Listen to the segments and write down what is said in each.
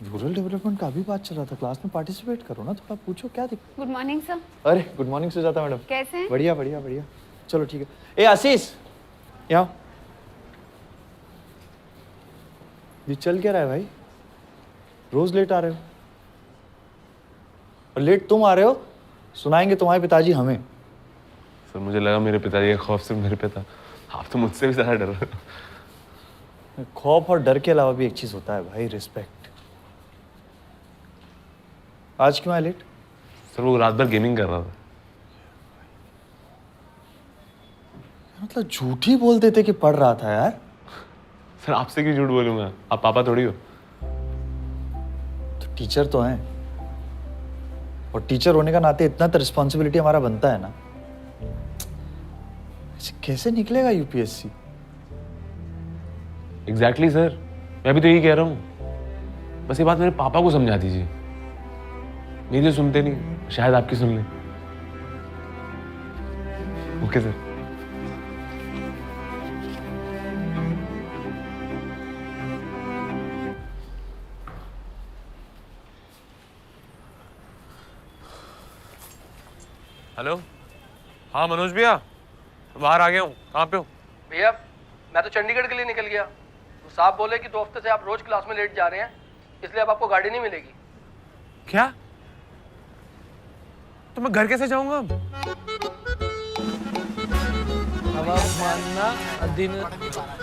Rural development का अभी बात चल रहा था, क्लास में पार्टिसिपेट करो ना, थोड़ा पूछो क्या दिक्कत। Good morning sir. अरे गुड मॉर्निंग सुजाता मैडम, कैसे हैं? बढ़िया बढ़िया बढ़िया। चलो ठीक है। ए आशीष, यहाँ ये चल क्या रहा है भाई? रोज लेट आ रहे हो और लेट तुम आ रहे हो, सुनाएंगे तुम्हारे पिताजी हमें। सर मुझे लगा मेरे पिताजी का खौफ सिर्फ मेरे पे था, आप तो मुझसे भी ज़्यादा डर रहे हो। खौफ और डर के अलावा भी एक चीज होता है भाई, रिस्पेक्ट। आज क्यों आए लेट? सर वो रात भर गेमिंग कर रहा था। मतलब झूठ ही बोल देते कि पढ़ रहा था यार। सर आपसे क्यों झूठ बोलूंगा, आप पापा थोड़ी हो। तो टीचर तो हैं, और टीचर होने का नाते इतना तो रिस्पॉन्सिबिलिटी हमारा बनता है ना। कैसे निकलेगा यूपीएससी? एग्जैक्टली सर, मैं भी तो यही कह रहा हूँ। बस ये बात मेरे पापा को समझा दीजिए, मेरी तो सुनते नहीं, शायद आपकी सुन लें। Okay sir. हेलो, हाँ मनोज भैया, बाहर आ गया हूँ। कहाँ पे हो? भैया मैं तो चंडीगढ़ के लिए निकल गया। तो साहब बोले कि 2 हफ्ते से आप रोज क्लास में लेट जा रहे हैं, इसलिए अब आपको गाड़ी नहीं मिलेगी। क्या? तो मैं घर कैसे जाऊंगा अब?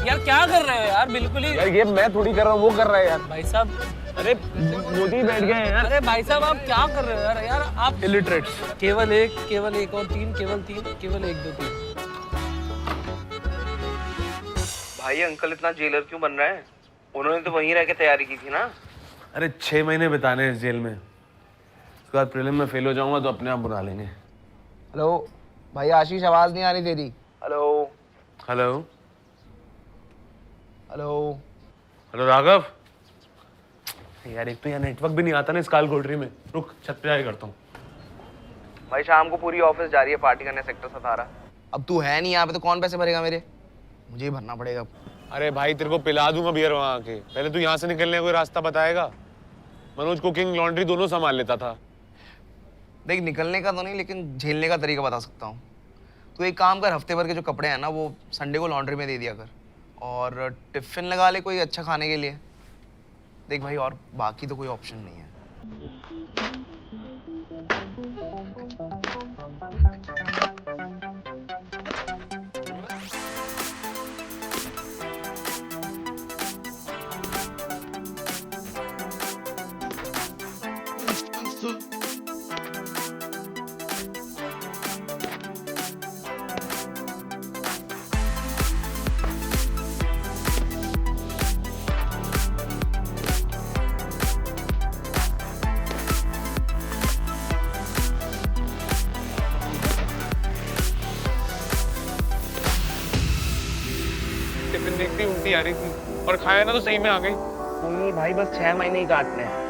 यार क्या कर रहे हो यार? बिल्कुल ही यार ये मैं थोड़ी कर रहा हूँ, वो कर रहा है यार। भाई साहब, अरे मोदी बैठ गए हैं यार। अरे भाई साहब आप क्या कर रहे हो यार? यार आप इलिटरेट्स। केवल एक और तीन, केवल 1 2 3। भाई अंकल इतना जेलर क्यों बन रहा है? उन्होंने तो वहीं रह के तैयारी की थी ना। अरे 6 महीने बिताने हैं इस जेल में, उसके बाद प्रीलिम में फेल हो जाऊंगा तो अपने आप बुला लेंगे। हेलो भाई आशीष, आवाज नहीं आ रही तेरी। Hello hello hello hello Raghav. यार एक तो यहाँ नेटवर्क भी नहीं आता ना इस काल कोठरी में। रुक छत पे जाके करता हूँ। भाई शाम को पूरी ऑफिस जा रही है पार्टी करने सेक्टर 17। अब तू है नहीं यहाँ पे तो कौन पैसे भरेगा मेरे? मुझे ही भरना पड़ेगा। अरे भाई तेरे को पिला दूंगा बियर वहाँ आके, पहले तू यहाँ से निकलने का कोई रास्ता बताएगा। मनोज कुकिंग लॉन्ड्री दोनों संभाल लेता था। देख निकलने का तो नहीं, लेकिन झेलने का तरीका बता सकता हूँ। तू एक काम कर, हफ्ते भर के जो कपड़े हैं ना वो संडे को लॉन्ड्री में दे दिया कर, और टिफिन लगा ले कोई अच्छा खाने के लिए। देख भाई, और बाकी तो कोई ऑप्शन नहीं है। टिफिन देखती उल्टी आ रही थी, और खाया ना तो सही में आ गई। नहीं भाई बस 6 महीने ही काटने हैं।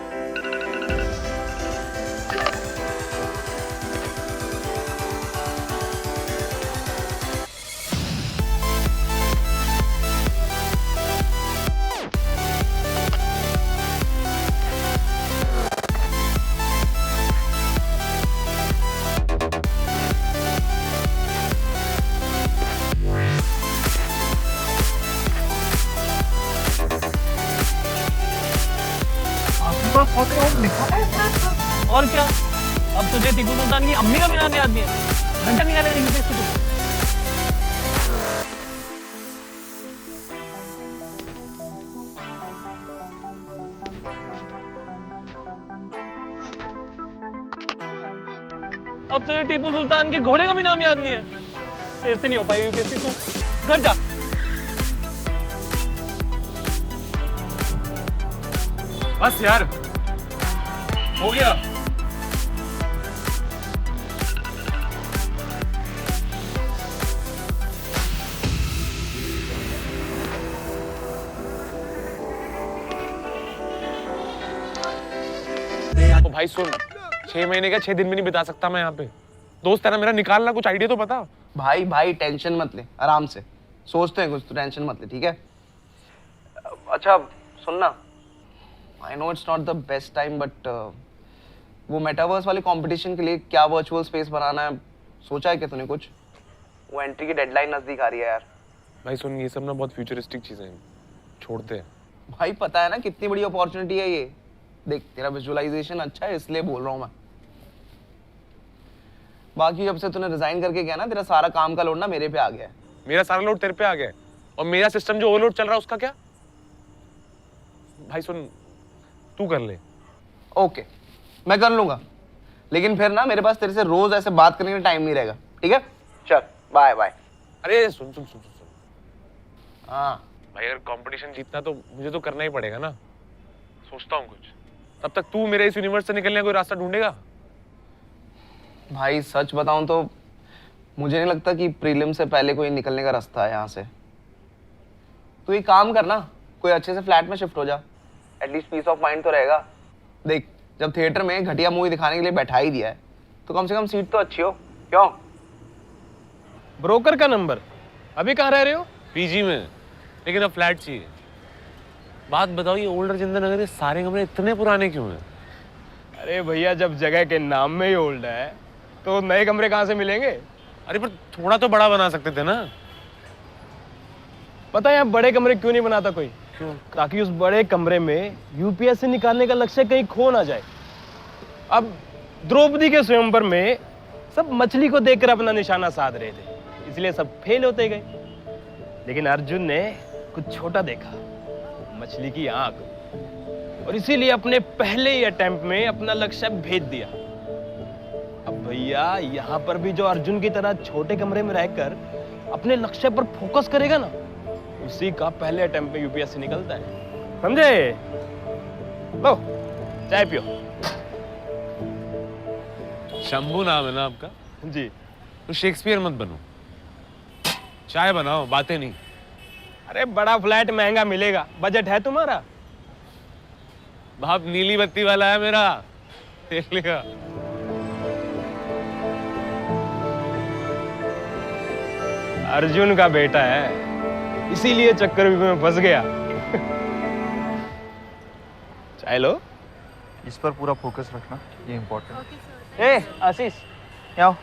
और क्या? अब तुझे टीपू सुल्तान की अम्मी का भी नाम याद नहीं है? घंटा निकाले नहीं किसी से तू। अब तुझे टीपू सुल्तान के घोड़े का भी नाम याद नहीं है? ऐसे नहीं हो पाई यूपीएससी, तू घर जा। बस यार हो गया। तो भाई सुन, 6 महीने का 6 दिन भी नहीं बिता सकता मैं यहाँ पे। दोस्त है ना मेरा, निकालना कुछ आइडिया तो बता। भाई टेंशन मत ले, आराम से सोचते हैं कुछ, तो टेंशन मत ले, ठीक है? अच्छा सुनना, I know it's not the best time but वो मेटावर्स वाले कंपटीशन के लिए क्या वर्चुअल स्पेस बनाना है सोचा है क्या तूने कुछ? वो एंट्री की डेडलाइन नजदीक आ रही है यार। भाई सुन, ये सब ना बहुत फ्यूचरिस्टिक चीजें हैं, छोड़ते हैं। भाई पता है ना कितनी बड़ी अपॉर्चुनिटी है ये। देख तेरा विजुअलाइजेशन अच्छा है इसलिए बोल रहा हूँ मैं। बाकी जब से तूने रिजाइन करके गया ना, तेरा सारा काम का लोड ना मेरे पे आ गया है। मेरा सारा लोड तेरे पे आ गया है, और मेरा सिस्टम जो ओवरलोड चल रहा है उसका क्या? भाई सुन, तू कर ले। ओके मैं कर लूंगा, लेकिन फिर ना मेरे पास तेरे से रोज ऐसे बात करने का टाइम नहीं रहेगा, ठीक है? चल बाय बाय। अरे सुन सुन सुन सुन सुन। हाँ भाई अगर कंपटीशन जीतना तो मुझे तो करना ही पड़ेगा ना। सोचता हूँ कुछ, तब तक तू मेरे इस यूनिवर्स से निकलने का कोई रास्ता ढूंढेगा? भाई सच बताऊं तो मुझे नहीं लगता कि प्रीलिम से पहले कोई निकलने का रास्ता है यहाँ से। तू एक काम करना, कोई अच्छे से फ्लैट में शिफ्ट हो जा, एटलीस्ट पीस ऑफ माइंड तो रहेगा। देख जब थिएटर में घटिया मूवी दिखाने के लिए बैठा ही दिया है तो कम से कम सीट तो अच्छी हो, क्यों? ब्रोकर का नंबर। अभी कहाँ रह रहे हो? पीजी में, लेकिन अब फ्लैट चाहिए। बात बताओ, ये ओल्ड राजेंद्र नगर के सारे कमरे इतने पुराने क्यों हैं? अरे भैया, जब जगह के नाम में ही ओल्ड है तो नए कमरे कहाँ से मिलेंगे? अरे पर थोड़ा तो बड़ा बना सकते थे ना। पता है यहाँ बड़े कमरे क्यों नहीं बनाता कोई? क्यों? ताकि उस बड़े कमरे में यूपीएससी निकालने का लक्ष्य कहीं खो ना जाए। अब द्रौपदी के स्वयंवर में सब मछली को देखकर अपना निशाना साध रहे थे, इसलिए सब फेल होते गए। लेकिन अर्जुन ने कुछ छोटा देखा, मछली की आंख, और इसीलिए अपने पहले ही अटेम्प्ट में अपना लक्ष्य भेद दिया। अब भैया यहाँ पर भी जो अर्जुन की तरह छोटे कमरे में रहकर अपने लक्ष्य पर फोकस करेगा ना, उसी का पहले अटेम्प्ट में यूपीएससी निकलता है। समझे? लो चाय पियो। शंभू नाम है ना आपका? जी। तो शेक्सपियर मत बनो, चाय बनाओ, बातें नहीं। अरे बड़ा फ्लैट महंगा मिलेगा, बजट है तुम्हारा? बाप नीली बत्ती वाला है मेरा, देख लेगा। अर्जुन का बेटा है, इसीलिए चक्रव्यूह में फंस गया। चाय लो। इस पर पूरा फोकस रखना, ये इम्पोर्टेंट। ए आशीष यहाँ आओ।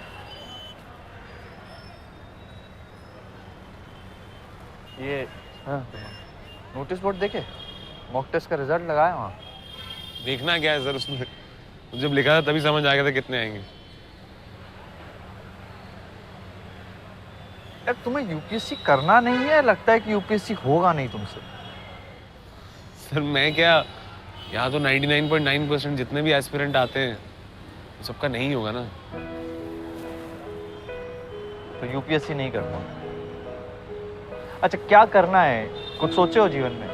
ये नोटिस बोर्ड देखे? मॉक टेस्ट का रिजल्ट लगाया वहाँ। देखना क्या है सर उसमें? जब लिखा था तभी समझ आ गया था कितने आएंगे। यार तुम्हें यूपीएससी करना नहीं है, लगता है कि यूपीएससी होगा नहीं तुमसे। सर मैं क्या, यहाँ तो 99.9% जितने भी एस्पिरेंट आते हैं सबका नहीं होगा ना। तो यूपीएससी नहीं करना। अच्छा क्या करना है, कुछ सोचे हो जीवन में?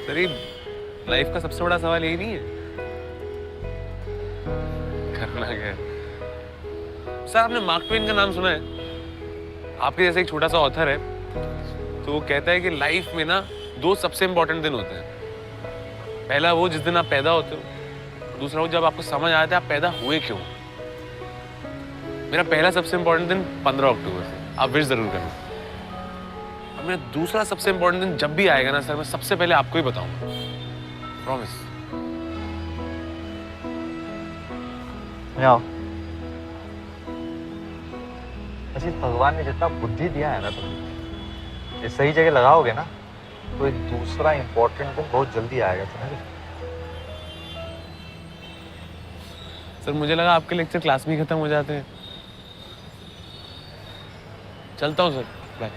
सर ये लाइफ का सबसे बड़ा सवाल यही नहीं है, करना क्या है? सर आपने मार्क ट्वेन का नाम सुना है? आपके जैसे एक छोटा सा ऑथर है, तो वो कहता है कि लाइफ में ना दो सबसे इंपॉर्टेंट दिन होते हैं। पहला वो जिस दिन आप पैदा होते हो, दूसरा वो जब आपको समझ आता है आप पैदा हुए क्यों। मेरा पहला सबसे इंपॉर्टेंट दिन 15 अक्टूबर से, आप विश जरूर करना। अब मेरा दूसरा सबसे इंपॉर्टेंट दिन जब भी आएगा ना सर, मैं सबसे पहले आपको ही बताऊंगा, प्रॉमिस। आओ। अच्छा भगवान ने जितना बुद्धि दिया है ना तुम्हें, ये सही जगह लगाओगे ना तो एक दूसरा इंपॉर्टेंट दिन बहुत जल्दी आएगा, समझे? सर मुझे लगा आपके लेक्चर क्लास में ही खत्म हो जाते हैं। चलता हूँ सर, बाय।